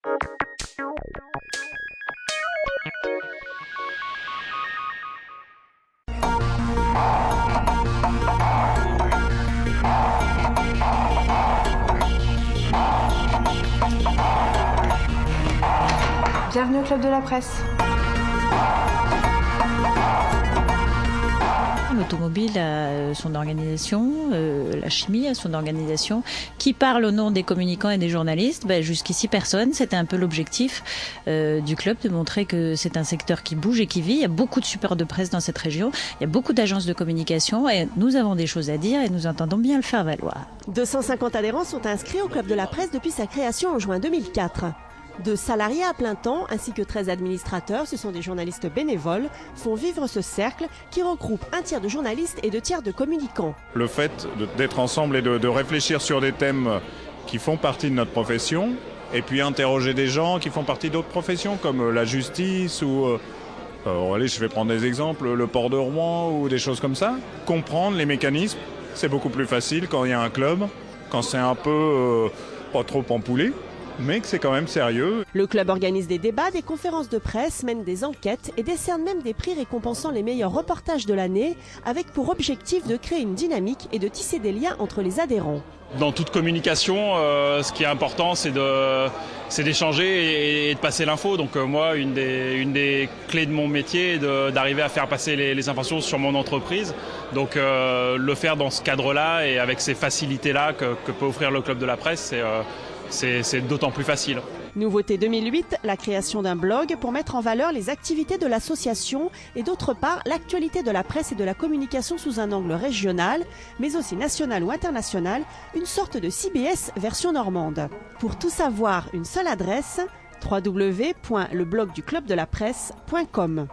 Bienvenue au Club de la Presse. L'automobile a son organisation, la chimie a son organisation, qui parle au nom des communicants et des journalistes. Jusqu'ici personne, c'était un peu l'objectif du club, de montrer que c'est un secteur qui bouge et qui vit. Il y a beaucoup de supports de presse dans cette région, il y a beaucoup d'agences de communication et nous avons des choses à dire et nous entendons bien le faire valoir. 250 adhérents sont inscrits au Club de la Presse depuis sa création en juin 2004. 2 salariés à plein temps ainsi que 13 administrateurs, ce sont des journalistes bénévoles, font vivre ce cercle qui regroupe un tiers de journalistes et 2 tiers de communicants. Le fait d'être ensemble et de réfléchir sur des thèmes qui font partie de notre profession et puis interroger des gens qui font partie d'autres professions comme la justice ou, allez, je vais prendre des exemples, le port de Rouen ou des choses comme ça. Comprendre les mécanismes, c'est beaucoup plus facile quand il y a un club, quand c'est un peu pas trop empoulé, mais que c'est quand même sérieux. Le club organise des débats, des conférences de presse, mène des enquêtes et décerne même des prix récompensant les meilleurs reportages de l'année, avec pour objectif de créer une dynamique et de tisser des liens entre les adhérents. Dans toute communication, ce qui est important, c'est d'échanger et de passer l'info. Donc moi, une des clés de mon métier est d'arriver à faire passer les informations sur mon entreprise. Donc le faire dans ce cadre-là et avec ces facilités-là que peut offrir le Club de la Presse, c'est d'autant plus facile. Nouveauté 2008, la création d'un blog pour mettre en valeur les activités de l'association et d'autre part l'actualité de la presse et de la communication sous un angle régional, mais aussi national ou international, une sorte de CBS version normande. Pour tout savoir, une seule adresse, www.leblogduclubdelapresse.com.